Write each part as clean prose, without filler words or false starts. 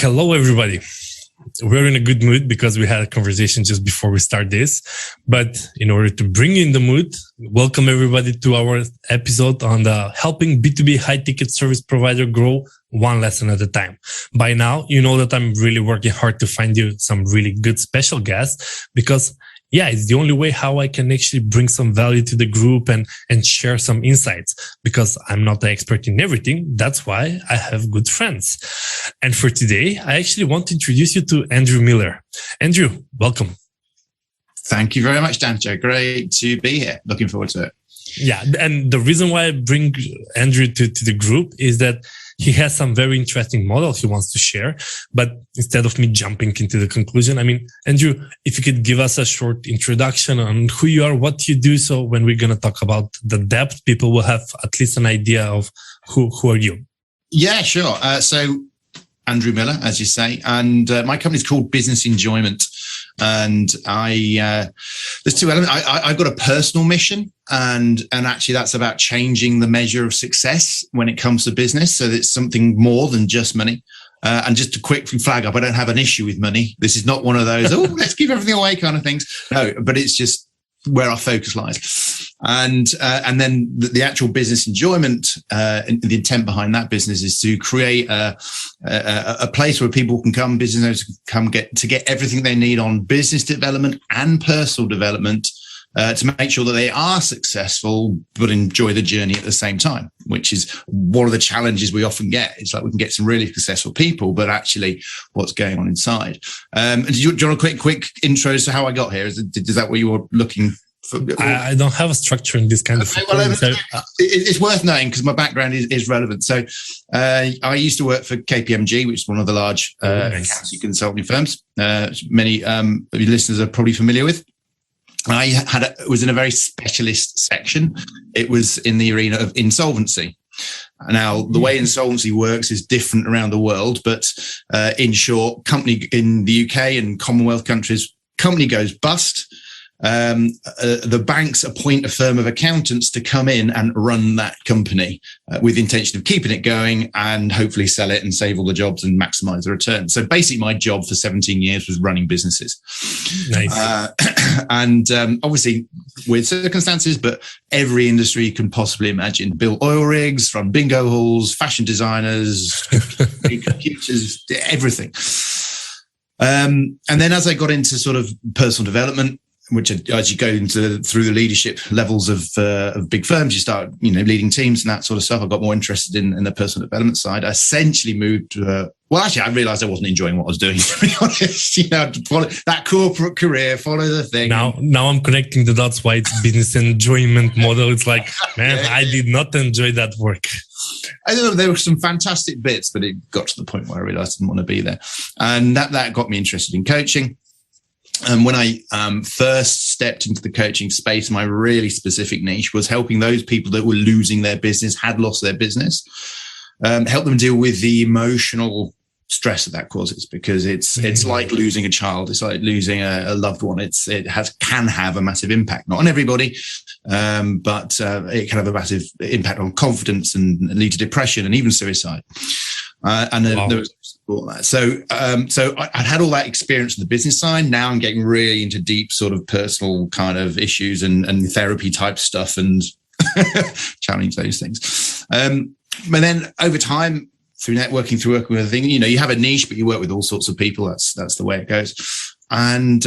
Hello, everybody. We're in a good mood because we had a conversation just before we start this. But in order to bring you in the mood, welcome everybody to our episode on the helping B2B high-ticket service provider grow one lesson at a time. By now, you know that I'm really working hard to find you some really good special guests because it's the only way how I can actually bring some value to the group and share some insights, because I'm not the expert in everything. That's why I have good friends. And for today, I actually want to introduce you to Andrew Miller. Andrew, welcome. Thank you very much, Dancho. Great to be here. Looking forward to it. Yeah. And the reason why I bring Andrew to the group is that he has some very interesting models he wants to share. But instead of me jumping into the conclusion, Andrew, if you could give us a short introduction on who you are, what you do. So when we're going to talk about the depth, people will have at least an idea of who are you. Yeah, sure. So Andrew Miller, as you say, and my company is called Business Enjoyment. And there's two elements. I've got a personal mission, and actually that's about changing the measure of success when it comes to business. So it's something more than just money. And just to quickly flag up, I don't have an issue with money. This is not one of those, let's give everything away kind of things. No, but it's just where our focus lies. And then the actual business enjoyment, and the intent behind that business is to create a place where people can come, business owners can get everything they need on business development and personal development, to make sure that they are successful, but enjoy the journey at the same time, which is one of the challenges we often get. It's like we can get some really successful people, but actually what's going on inside. Do you want a quick intro as to how I got here? Is that what you were looking for? I don't have a structure in this kind of thing. It's worth knowing because my background is relevant. So I used to work for KPMG, which is one of the large accountancy consulting firms. Many of your listeners are probably familiar with. I was in a very specialist section. It was in the arena of insolvency. Now, the way insolvency works is different around the world, but in short, company in the UK and Commonwealth countries, company goes bust. The banks appoint a firm of accountants to come in and run that company with the intention of keeping it going and hopefully sell it and save all the jobs and maximize the return. So basically my job for 17 years was running businesses. Nice. Obviously weird circumstances, but every industry you can possibly imagine. Built oil rigs, run bingo halls, fashion designers, computers, everything. And then as I got into sort of personal development, which as you go through the leadership levels of big firms, you start, leading teams and that sort of stuff. I got more interested in the personal development side. I essentially moved to, I realized I wasn't enjoying what I was doing, to be honest. To follow that corporate career, follow the thing. Now I'm connecting the dots why it's business enjoyment model. It's like, man, I did not enjoy that work. I don't know, there were some fantastic bits, but it got to the point where I realized I didn't want to be there. And that got me interested in coaching. And when I first stepped into the coaching space, my really specific niche was helping those people that were losing their business, had lost their business, help them deal with the emotional stress that causes, because it's like losing a child. It's like losing a loved one. It can have a massive impact, not on everybody, but it can have a massive impact on confidence and lead to depression and even suicide. There was all that. So I'd had all that experience on the business side. Now I'm getting really into deep sort of personal kind of issues and therapy type stuff and challenge those things. But then over time, through networking, through working with a thing, you have a niche, but you work with all sorts of people. That's the way it goes. And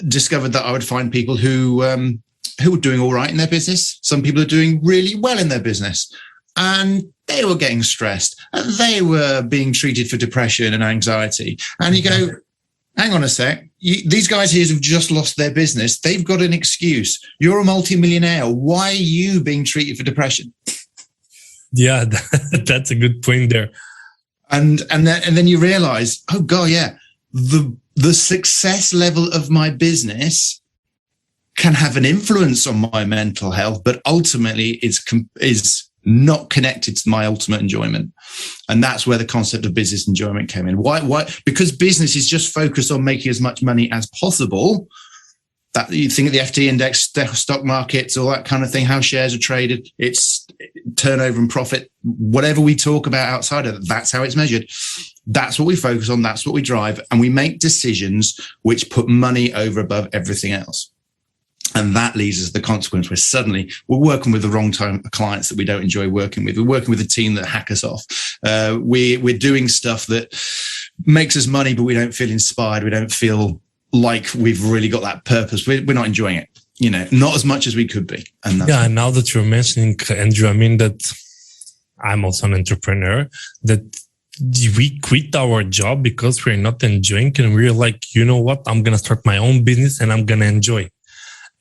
discovered that I would find people who were doing all right in their business. Some people are doing really well in their business. And they were getting stressed. And they were being treated for depression and anxiety. And you go, hang on a sec. These guys here have just lost their business. They've got an excuse. You're a multimillionaire. Why are you being treated for depression? Yeah, that's a good point there. And then you realize, oh God, yeah, the success level of my business can have an influence on my mental health, but ultimately is not connected to my ultimate enjoyment. And that's where the concept of business enjoyment came in. Why? Because business is just focused on making as much money as possible. That you think of the FT index, stock markets, all that kind of thing, how shares are traded. It's turnover and profit, whatever we talk about outside of that, that's how it's measured. That's what we focus on. That's what we drive. And we make decisions which put money over above everything else. And that leads us to the consequence where suddenly we're working with the wrong clients that we don't enjoy working with. We're working with a team that hack us off. We're doing stuff that makes us money, but we don't feel inspired. We don't feel like we've really got that purpose. We're not enjoying it, not as much as we could be. And now that you're mentioning, Andrew, I mean that I'm also an entrepreneur, that we quit our job because we're not enjoying, and we're like, you know what, I'm going to start my own business and I'm going to enjoy.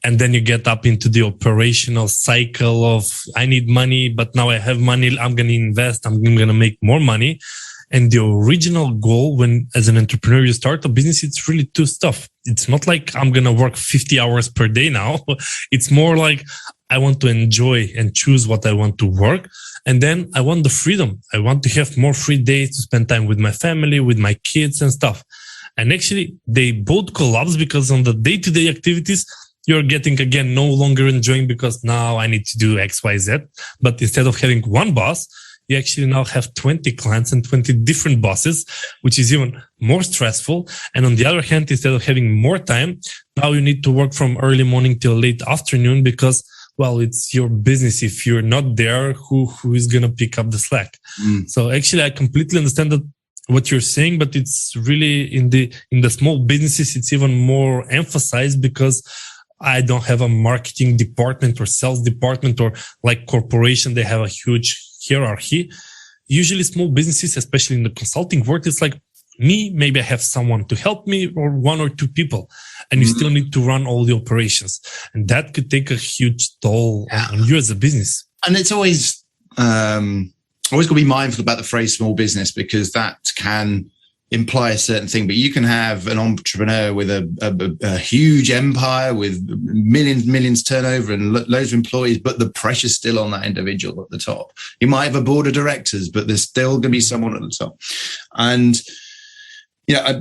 And then you get up into the operational cycle of, I need money, but now I have money. I'm going to invest. I'm going to make more money. And the original goal when, as an entrepreneur, you start a business, it's really two stuff. It's not like I'm going to work 50 hours per day now. It's more like I want to enjoy and choose what I want to work. And then I want the freedom. I want to have more free days to spend time with my family, with my kids and stuff. And actually they both collapse because on the day-to-day activities, you're getting, again, no longer enjoying because now I need to do X, Y, Z. But instead of having one boss, you actually now have 20 clients and 20 different bosses, which is even more stressful. And on the other hand, instead of having more time, now you need to work from early morning till late afternoon because, well, it's your business. If you're not there, who is going to pick up the slack? So actually, I completely understand that what you're saying, but it's really in the small businesses, it's even more emphasized because I don't have a marketing department or sales department, or like corporation, they have a huge hierarchy. Usually small businesses, especially in the consulting world, it's like me, maybe I have someone to help me or one or two people, and you still need to run all the operations. And that could take a huge toll on you as a business. And it's always got to be mindful about the phrase small business, because that can imply a certain thing, but you can have an entrepreneur with a huge empire with millions turnover and loads of employees, but the pressure's still on that individual at the top. You might have a board of directors, but there's still going to be someone at the top. And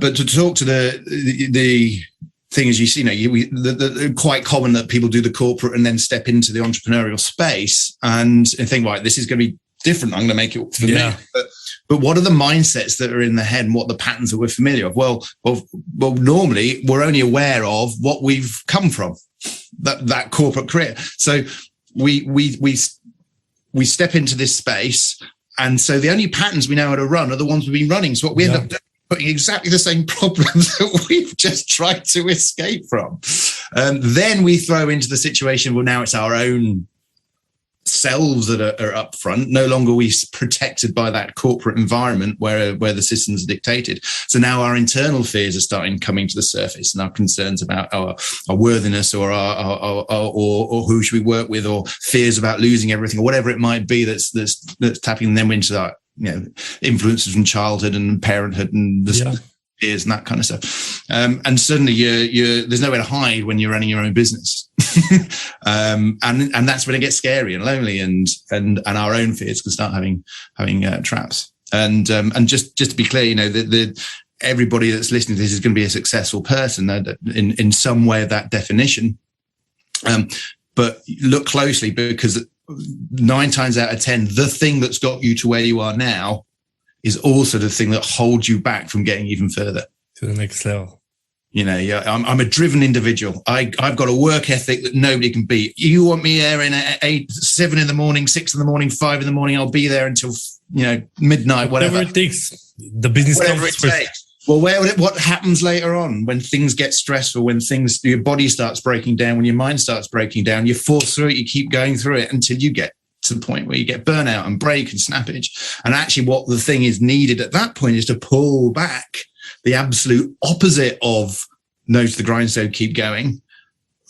but to talk to the thing is, quite common that people do the corporate and then step into the entrepreneurial space and think, right, this is going to be different. I'm going to make it for me. But what are the mindsets that are in the head and what are the patterns that we're familiar with? Well, normally we're only aware of what we've come from, that corporate career. So we step into this space, and so the only patterns we know how to run are the ones we've been running. So what we end up doing, putting exactly the same problems that we've just tried to escape from. Then we throw into the situation, well, now it's our own selves that are up front. No longer are we protected by that corporate environment where the systems are dictated. So now our internal fears are starting coming to the surface, and our concerns about our worthiness or or who should we work with, or fears about losing everything, or whatever it might be that's tapping them into that, influences from childhood and parenthood and the fears and that kind of stuff. And suddenly there's nowhere to hide when you're running your own business. And that's when it gets scary and lonely, and our own fears can start having traps. And just to be clear, everybody that's listening to this is going to be a successful person in some way of that definition. But look closely, because 9 times out of 10, the thing that's got you to where you are now is also the thing that holds you back from getting even further to the next level. I'm a driven individual. I've got a work ethic that nobody can beat. You want me there in 7 in the morning, 6 in the morning, 5 in the morning, I'll be there until midnight, whatever it takes. The business whatever it takes. Well, what happens later on when things get stressful, when your body starts breaking down, when your mind starts breaking down, you force through it, you keep going through it until you get to the point where you get burnout and break and snappage. And actually what the thing is needed at that point is to pull back the absolute opposite of nose to the grindstone, keep going,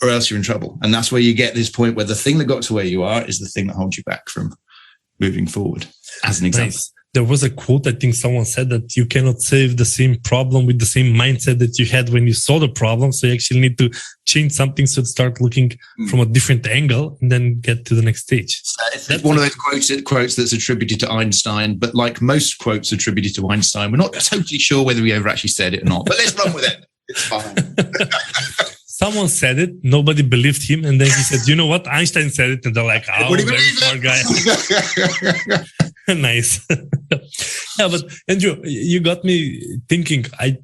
or else you're in trouble. And that's where you get this point where the thing that got to where you are is the thing that holds you back from moving forward, as an example. Nice. There was a quote, I think someone said, that you cannot save the same problem with the same mindset that you had when you saw the problem. So you actually need to change something, so start looking from a different angle and then get to the next stage. It's one of those quotes that's attributed to Einstein, but like most quotes attributed to Einstein, we're not totally sure whether he ever actually said it or not, but let's run with it. It's fine. Someone said it, nobody believed him, and then he said, "You know what? Einstein said it," and they're like, "Oh, very smart guy." Nice. Yeah, but Andrew, you got me thinking. I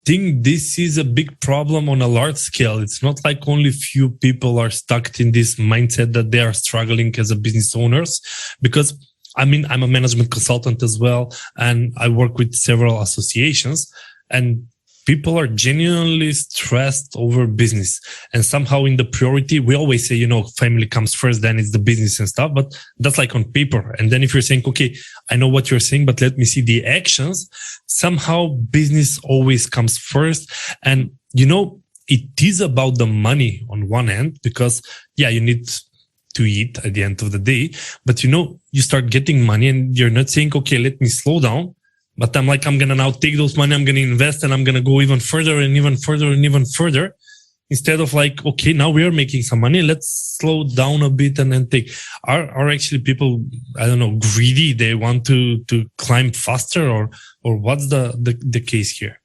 think this is a big problem on a large scale. It's not like only few people are stuck in this mindset that they are struggling as a business owners, because I mean, I'm a management consultant as well, and I work with several associations, and people are genuinely stressed over business. And somehow in the priority, we always say, family comes first, then it's the business and stuff, but that's like on paper. And then if you're saying, okay, I know what you're saying, but let me see the actions, somehow business always comes first. And, it is about the money on one hand, because you need to eat at the end of the day, but you start getting money and you're not saying, okay, let me slow down. But I'm like, I'm going to now take those money, I'm going to invest, and I'm going to go even further and even further and even further. Instead of like, okay, now we are making some money, let's slow down a bit and then take. Are actually people, I don't know, greedy? They want to climb faster, or what's the case here?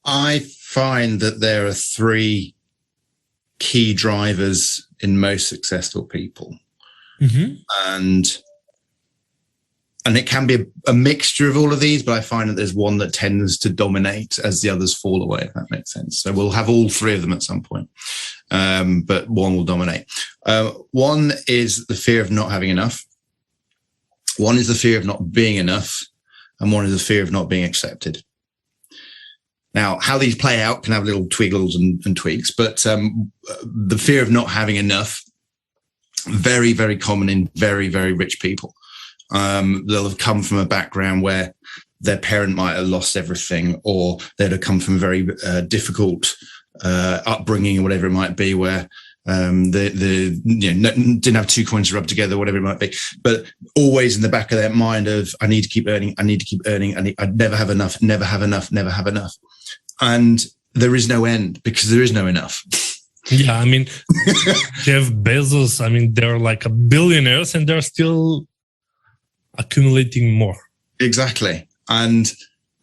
I find that there are three key drivers in most successful people. Mm-hmm. And it can be a mixture of all of these, but I find that there's one that tends to dominate as the others fall away, if that makes sense. So we'll have all three of them at some point, but one will dominate. One is the fear of not having enough. One is the fear of not being enough. And one is the fear of not being accepted. Now, how these play out can have little twiggles and tweaks, but the fear of not having enough, very, very common in very, very rich people. They'll have come from a background where their parent might have lost everything, or they'd have come from a very difficult upbringing, or whatever it might be, where didn't have two coins to rub together, whatever it might be. But always in the back of their mind of, I need to keep earning, I'd never have enough, never have enough, never have enough. And there is no end, because there is no enough. Yeah, I mean, Jeff Bezos, I mean, they're like a billionaires and they're still accumulating more. Exactly. And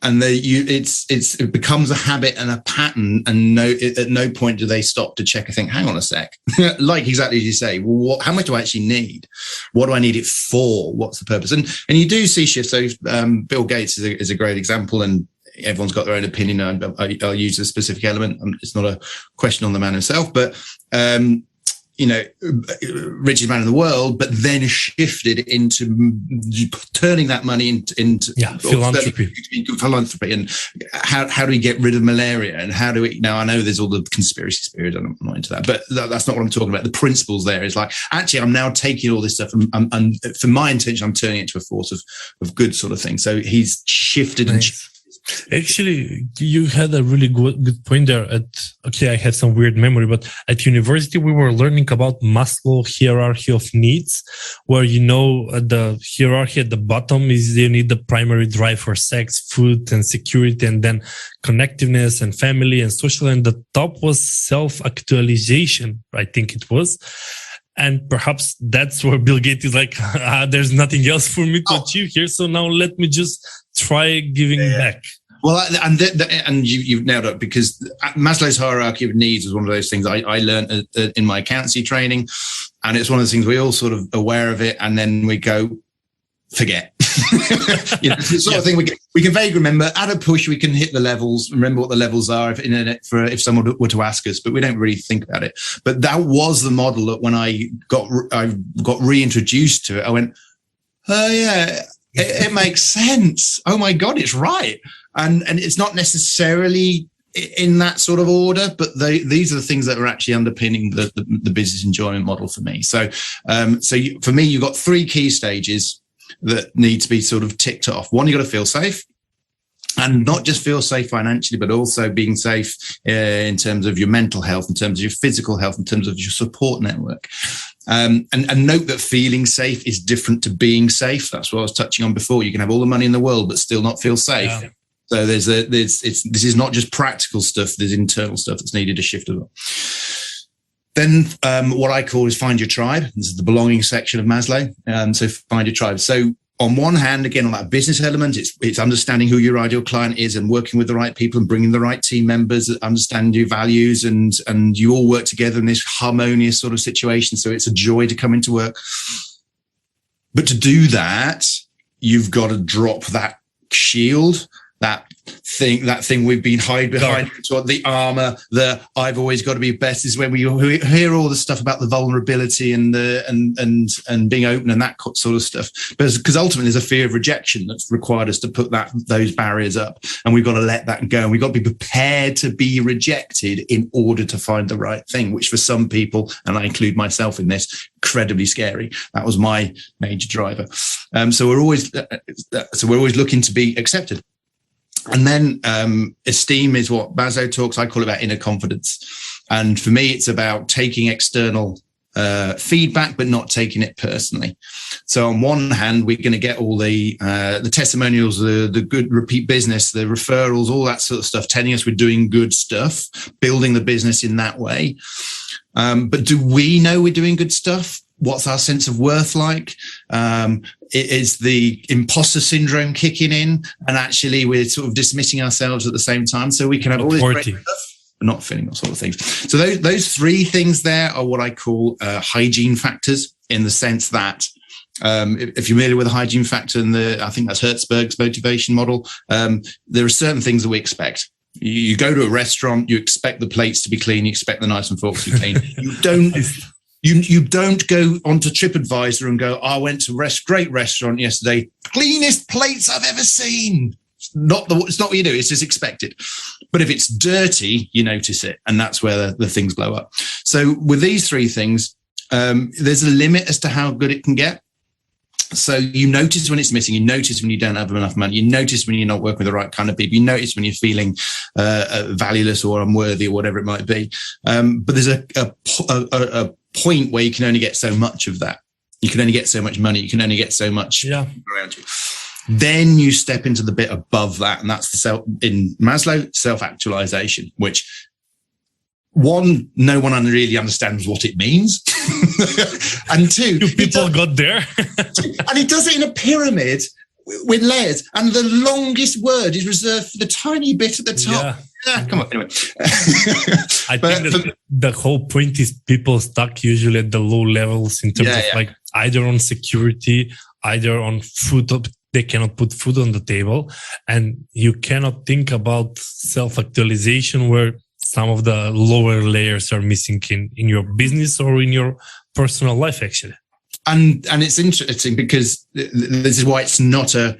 it becomes a habit and a pattern, and at no point do they stop to check and think, hang on a sec. Like exactly as you say, well, how much do I actually need? What do I need it for? What's the purpose? And you do see shifts. So Bill Gates is a great example, and everyone's got their own opinion. I'll use a specific element. It's not a question on the man himself, but richest man in the world, but then shifted into turning that money into philanthropy. And how do we get rid of malaria? And how do we, now I know there's all the conspiracy theories, I'm not into that, but that's not what I'm talking about. The principles there is like, actually, I'm now taking all this stuff and for my intention, I'm turning it into a force of good sort of thing. So he's shifted and Actually, you had a really good point there. I had some weird memory, but at university, we were learning about Maslow hierarchy of needs, where, the hierarchy at the bottom is you need the primary drive for sex, food, and security, and then connectiveness and family and social. And the top was self-actualization, I think it was. And perhaps that's where Bill Gates is like, there's nothing else for me to achieve here. So now let me just try giving back. Well, and you've nailed it, because Maslow's hierarchy of needs was one of those things I learned in my accountancy training. And it's one of those things we all sort of aware of it. And then we go, forget. It's the sort of thing we can vaguely remember. At a push, we can hit the levels, remember what the levels are if someone were to ask us, but we don't really think about it. But that was the model that when I got reintroduced to it, I went, oh yeah, it makes sense. Oh my God, it's right. And it's not necessarily in that sort of order, but these are the things that are actually underpinning the business enjoyment model for me. So for me, you've got three key stages that need to be sort of ticked off. One, you got to feel safe, and not just feel safe financially, but also being safe in terms of your mental health, in terms of your physical health, in terms of your support network. And note that feeling safe is different to being safe. That's what I was touching on before. You can have all the money in the world, but still not feel safe. Yeah. So this is not just practical stuff. There's internal stuff that's needed to shift as well. Then what I call is find your tribe. This is the belonging section of Maslow. So find your tribe. So on one hand, again, on that business element, it's understanding who your ideal client is and working with the right people and bringing the right team members that understand your values, and you all work together in this harmonious sort of situation. So it's a joy to come into work. But to do that, you've got to drop that shield, that thing we've been hiding behind, the armor, the I've always got to be best, is when we hear all the stuff about the vulnerability and being open and that sort of stuff. Because ultimately there's a fear of rejection that's required us to put those barriers up, and we've got to let that go. And we've got to be prepared to be rejected in order to find the right thing, which for some people, and I include myself in this, incredibly scary. That was my major driver. So we're always looking to be accepted. And then esteem is what Bazo talks. I call it about inner confidence. And for me, it's about taking external feedback, but not taking it personally. So on one hand, we're going to get all the testimonials, the good repeat business, the referrals, all that sort of stuff, telling us we're doing good stuff, building the business in that way. But do we know we're doing good stuff? What's our sense of worth like? Is the imposter syndrome kicking in, and actually we're sort of dismissing ourselves at the same time? So we can have all this great stuff, but not feeling that sort of things. So those three things there are what I call hygiene factors, in the sense that if you're familiar with the hygiene factor, and I think that's Hertzberg's motivation model, there are certain things that we expect. You go to a restaurant, you expect the plates to be clean, you expect the knives and forks to be clean. You don't go onto TripAdvisor and go, I went to great restaurant yesterday, cleanest plates I've ever seen. It's not what you do. It's just expected. But if it's dirty, you notice it, and that's where the things blow up. So with these three things, there's a limit as to how good it can get. So you notice when it's missing, you notice when you don't have enough money, you notice when you're not working with the right kind of people, you notice when you're feeling valueless or unworthy or whatever it might be. But there's a point where you can only get so much of that. You can only get so much money. You can only get so much around you. Then you step into the bit above that, and that's in Maslow, self-actualization, which no one really understands what it means. And two, people got there. And he does it in a pyramid with layers, and the longest word is reserved for the tiny bit at the top. Yeah, come on. Anyway, I think that the whole point is people stuck usually at the low levels in terms of like either on security, either on food. They cannot put food on the table, and you cannot think about self-actualization where some of the lower layers are missing in your business or in your personal life, actually. And it's interesting because this is why it's not a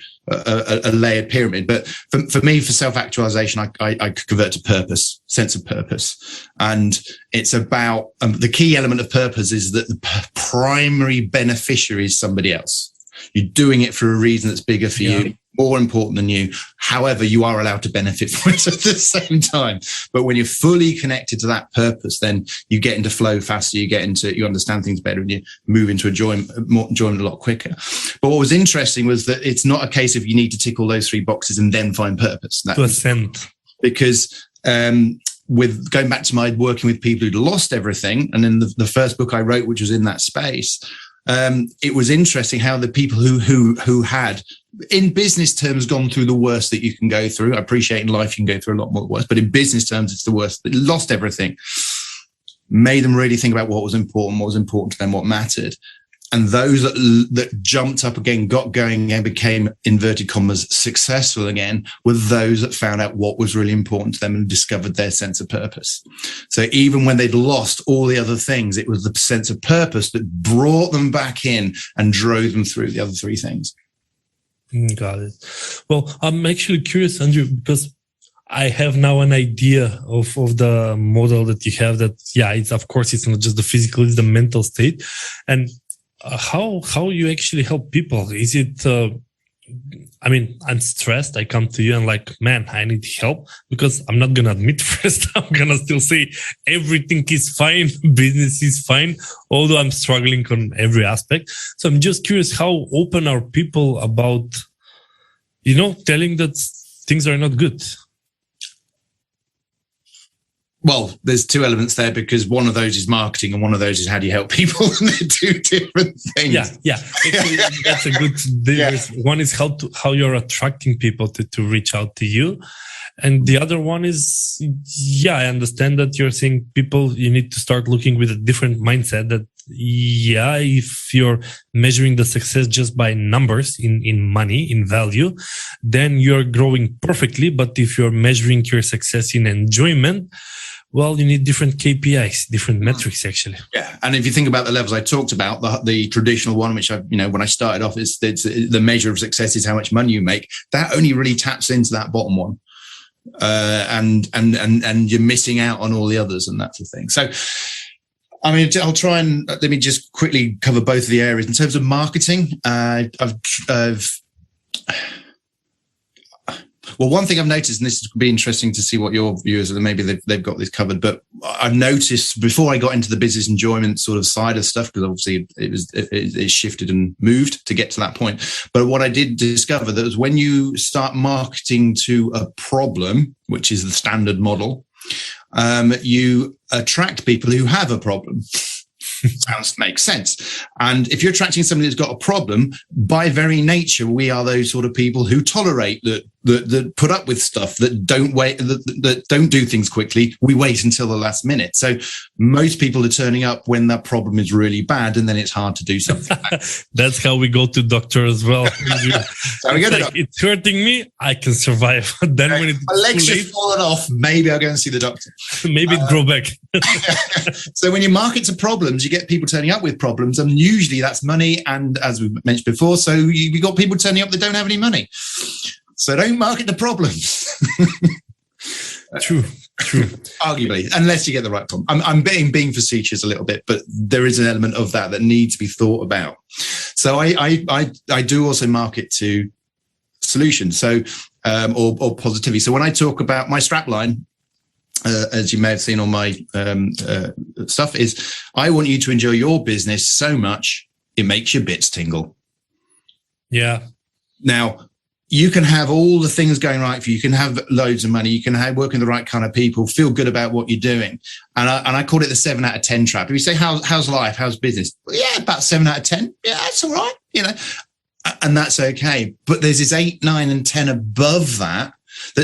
layered pyramid. But for me, for self-actualization, I convert to purpose, sense of purpose. And it's about the key element of purpose is that the primary beneficiary is somebody else. You're doing it for a reason that's bigger for you, more important than you. However, you are allowed to benefit from it at the same time. But when you're fully connected to that purpose, then you get into flow faster, you understand things better, and you move into enjoyment a lot quicker. But what was interesting was that it's not a case of you need to tick all those three boxes and then find purpose. Because with going back to my working with people who'd lost everything, and then the first book I wrote, which was in that space, it was interesting how the people who had, in business terms, gone through the worst that you can go through. I appreciate in life you can go through a lot more worse, but in business terms, it's the worst. They lost everything, made them really think about what was important to them, what mattered. And those that jumped up again, got going and became, inverted commas, successful again, were those that found out what was really important to them and discovered their sense of purpose. So even when they'd lost all the other things, it was the sense of purpose that brought them back in and drove them through the other three things. Got it. Well, I'm actually curious, Andrew, because I have now an idea of the model that you have that, it's, of course, it's not just the physical, it's the mental state. And how you actually help people? Is it, I'm stressed. I come to you and like, man, I need help, because I'm not going to admit first. I'm going to still say everything is fine. Business is fine, although I'm struggling on every aspect. So I'm just curious, how open are people about, telling that things are not good? Well, there's two elements there, because one of those is marketing and one of those is how do you help people, and they're two different things. Yeah. That's a good. One is how you're attracting people to reach out to you, and the other one is, I understand that you're saying people, you need to start looking with a different mindset. That if you're measuring the success just by numbers in money, in value, then you're growing perfectly. But if you're measuring your success in enjoyment, well, you need different KPIs, different metrics, actually. Yeah, and if you think about the levels I talked about, the traditional one, which when I started off, it's the measure of success is how much money you make. That only really taps into that bottom one, and you're missing out on all the others, and that's the thing. So, I mean, I'll try and let me just quickly cover both of the areas in terms of marketing. Well, one thing I've noticed, and this would be interesting to see what your viewers are, maybe they've got this covered, but I've noticed before I got into the business enjoyment sort of side of stuff, because obviously it shifted and moved to get to that point. But what I did discover that was when you start marketing to a problem, which is the standard model, you attract people who have a problem. Makes sense. And if you're attracting somebody that's got a problem, by very nature, we are those sort of people who tolerate that put up with stuff, that don't wait, that don't do things quickly. We wait until the last minute. So most people are turning up when that problem is really bad, and then it's hard to do something. That's how we go to doctor as well. So we go to doctor. It's hurting me, I can survive. Then when my legs have fallen off, maybe I'll go and see the doctor. Maybe it grow back. So when you market to problems, you get people turning up with problems, and usually that's money. And as we mentioned before, so you got people turning up that don't have any money. So don't market the problems. True. Arguably, unless you get the right problem. I'm being facetious a little bit, but there is an element of that needs to be thought about. So I do also market to solutions, so or positivity. So when I talk about my strapline, as you may have seen on my stuff, is I want you to enjoy your business so much it makes your bits tingle. Yeah. Now, you can have all the things going right for you. You can have loads of money. You can work with the right kind of people, feel good about what you're doing. And I called it the 7 out of 10 trap. If you say, how's life? How's business? Well, yeah, about 7 out of 10. Yeah, that's all right. And that's okay. But there's this 8, 9, and 10 above that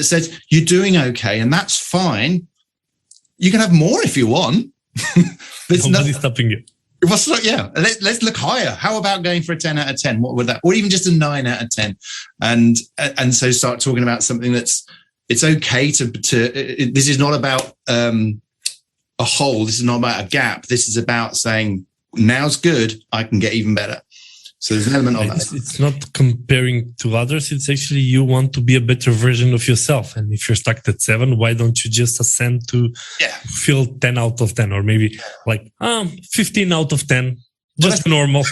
says you're doing okay, and that's fine. You can have more if you want. Nobody's stopping you. Yeah, let's look higher. How about going for a 10 out of 10? What would that, or even just a 9 out of 10? And so start talking about something it's okay to this is not about a hole. This is not about a gap. This is about saying, now's good, I can get even better. So there's an element of that. It's not comparing to others. It's actually you want to be a better version of yourself. And if you're stuck at 7, why don't you just ascend to feel 10 out of 10, or maybe 15 out of 10, just normal.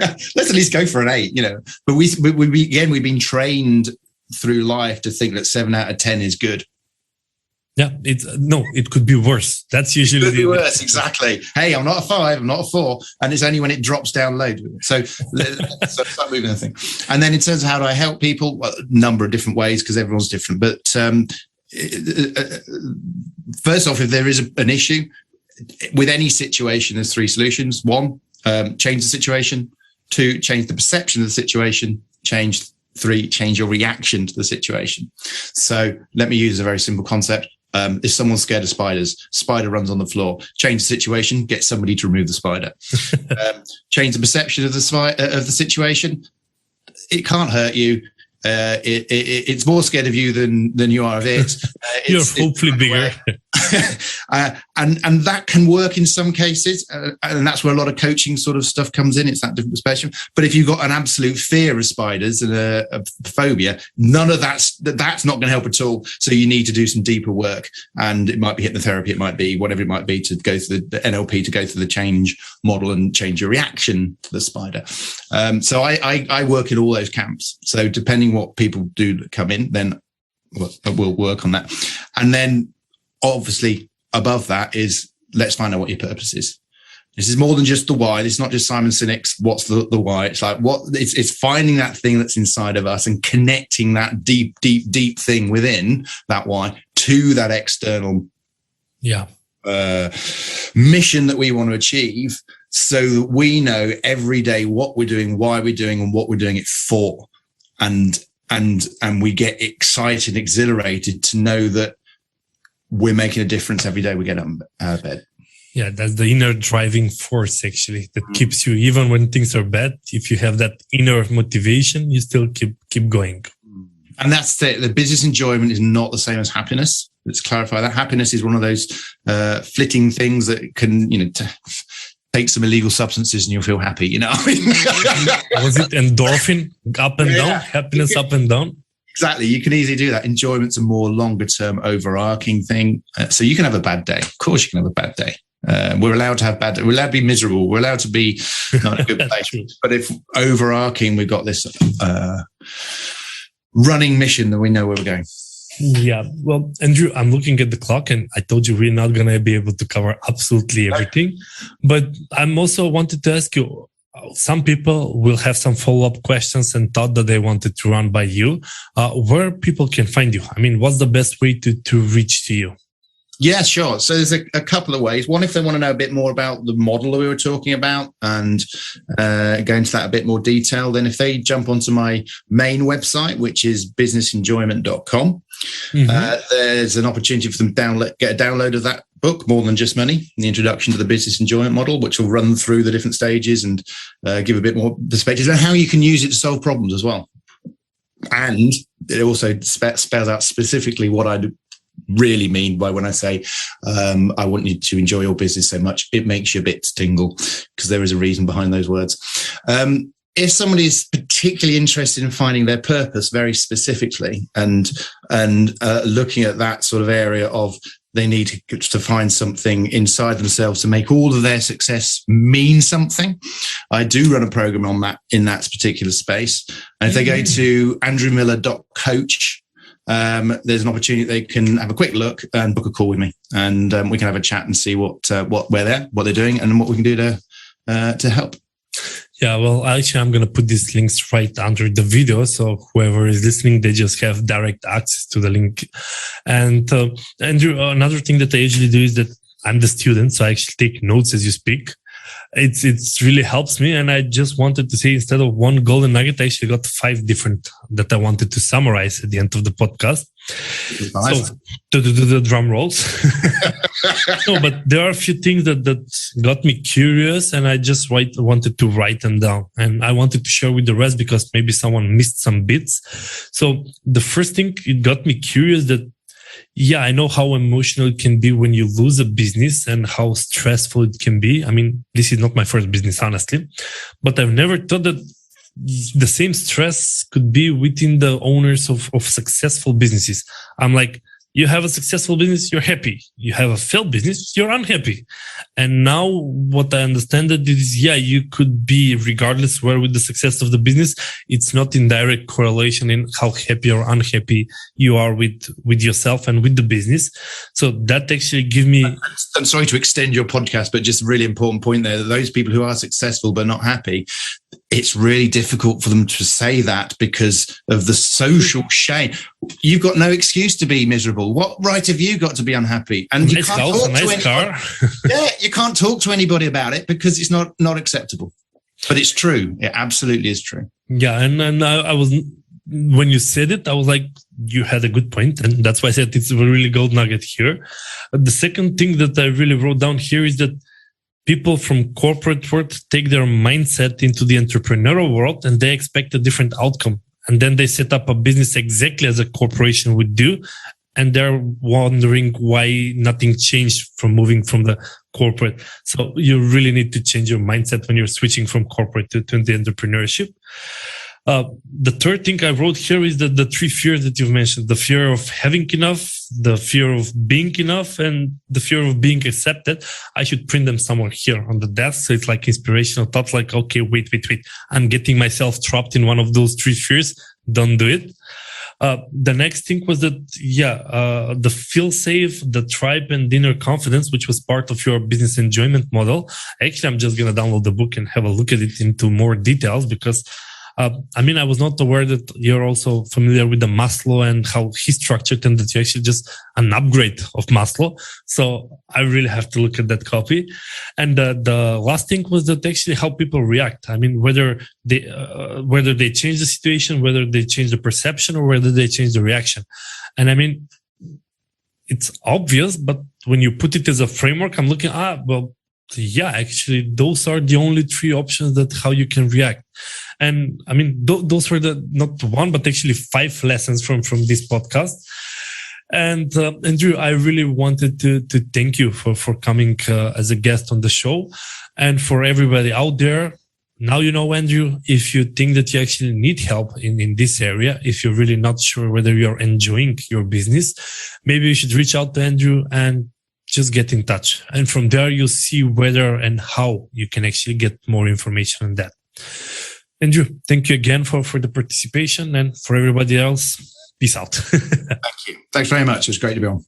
Let's at least go for an 8, But we've been trained through life to think that 7 out of 10 is good. Yeah, it could be worse. That's usually it could be worse. Exactly. Hey, I'm not a 5, I'm not a 4, and it's only when it drops down low. So start moving the thing. And then in terms of how do I help people, well, a number of different ways, because everyone's different. But first off, if there is an issue with any situation, there's 3 solutions. 1, change the situation. 2, change the perception of the situation. 3, change your reaction to the situation. So let me use a very simple concept. If someone's scared of spiders, spider runs on the floor. Change the situation, get somebody to remove the spider. Change the perception of the situation. It can't hurt you. It's more scared of you than you are of it. You're hopefully bigger. And that can work in some cases, and that's where a lot of coaching sort of stuff comes in. It's that different perspective. But if you've got an absolute fear of spiders and a phobia, none of that's not going to help at all. So you need to do some deeper work, and it might be hypnotherapy, it might be whatever it might be, to go through the NLP, to go through the change model and change your reaction to the spider. So I work in all those camps. So depending what people do that come in, then we'll work on that. And then obviously above that is, let's find out what your purpose is. This is more than just the why. It's not just Simon Sinek's what's the why. It's like it's finding that thing that's inside of us and connecting that deep thing within that why to that external mission that we want to achieve, so that we know every day what we're doing, why we're doing, and what we're doing it for. And we get excited, exhilarated to know that we're making a difference every day we get out of bed. Yeah, that's the inner driving force, actually, that keeps you, even when things are bad. If you have that inner motivation, you still keep going. And that's the business enjoyment is not the same as happiness. Let's clarify that. Happiness is one of those flitting things that can, take some illegal substances and you'll feel happy, Was it endorphin up and down? Happiness up and down? Exactly. You can easily do that. Enjoyment's a more longer term overarching thing. So you can have a bad day. Of course you can have a bad day. We're allowed to have bad days. We're allowed to be miserable. We're allowed to be not in a good place. But if overarching, we've got this running mission that we know where we're going. Yeah. Well, Andrew, I'm looking at the clock and I told you we're not going to be able to cover absolutely everything. But I'm also wanted to ask you, some people will have some follow-up questions and thought that they wanted to run by you. Where people can find you? I mean, what's the best way to reach to you? Yeah, sure. So there's a couple of ways. One, if they want to know a bit more about the model that we were talking about and go into that a bit more detail, then if they jump onto my main website, which is businessenjoyment.com, there's an opportunity for them to get a download of that book, More Than Just Money, the introduction to the business enjoyment model, which will run through the different stages and give a bit more perspective on how you can use it to solve problems as well. And it also spells out specifically what I really mean by when I say I want you to enjoy your business so much it makes your bits tingle, because there is a reason behind those words. If somebody is particularly interested in finding their purpose very specifically and looking at that sort of area of they need to find something inside themselves to make all of their success mean something, I do run a program on that in that particular space. And if they go to andrewmiller.coach, there's an opportunity they can have a quick look and book a call with me, and we can have a chat and see what they're doing and what we can do to help. Yeah, well, actually, I'm going to put these links right under the video. So whoever is listening, they just have direct access to the link. And Andrew, another thing that I usually do is that I'm the student, so I actually take notes as you speak. It's really helps me. And I just wanted to say, instead of one golden nugget, I actually got 5 different that I wanted to summarize at the end of the podcast. Nice. So to do the drum rolls. No, but there are a few things that got me curious, and I just wanted to write them down. And I wanted to share with the rest because maybe someone missed some bits. So the first thing, it got me curious that, yeah, I know how emotional it can be when you lose a business and how stressful it can be. I mean, this is not my first business, honestly, but I've never thought that the same stress could be within the owners of successful businesses. I'm like, you have a successful business, you're happy. You have a failed business, you're unhappy. And now what I understand that is, yeah, you could be, regardless where with the success of the business, it's not in direct correlation in how happy or unhappy you are with yourself and with the business. So that actually give me... I'm sorry to extend your podcast, but just a really important point there, that those people who are successful but not happy, it's really difficult for them to say that because of the social shame. You've got no excuse to be miserable. What right have you got to be unhappy? And you can't talk to anybody. Yeah, you can't talk to anybody about it because it's not acceptable. But it's true. It absolutely is true. Yeah, and I was, when you said it, I was like, you had a good point, and that's why I said it's a really gold nugget here. The second thing that I really wrote down here is that people from corporate world take their mindset into the entrepreneurial world and they expect a different outcome. And then they set up a business exactly as a corporation would do. And they're wondering why nothing changed from moving from the corporate. So you really need to change your mindset when you're switching from corporate to the entrepreneurship. The third thing I wrote here is that the 3 fears that you've mentioned, the fear of having enough, the fear of being enough, and the fear of being accepted. I should print them somewhere here on the desk. So it's like inspirational thoughts like, okay, wait. I'm getting myself trapped in one of those 3 fears. Don't do it. The next thing was that, the feel safe, the tribe and inner confidence, which was part of your business enjoyment model. Actually, I'm just going to download the book and have a look at it into more details because I mean, I was not aware that you're also familiar with the Maslow and how he's structured, and that you're actually just an upgrade of Maslow. So I really have to look at that copy. And the last thing was that actually how people react. I mean, whether they change the situation, whether they change the perception, or whether they change the reaction. And I mean, it's obvious, but when you put it as a framework, I'm looking, well, yeah, actually, those are the only three options that how you can react. And I mean, those were not one, but actually 5 lessons from this podcast. And Andrew, I really wanted to thank you for coming as a guest on the show. And for everybody out there, now you know, Andrew, if you think that you actually need help in this area, if you're really not sure whether you're enjoying your business, maybe you should reach out to Andrew and just get in touch. And from there, you'll see whether and how you can actually get more information on that. Andrew, thank you again for the participation, and for everybody else, peace out. Thank you. Thanks very much. It was great to be on.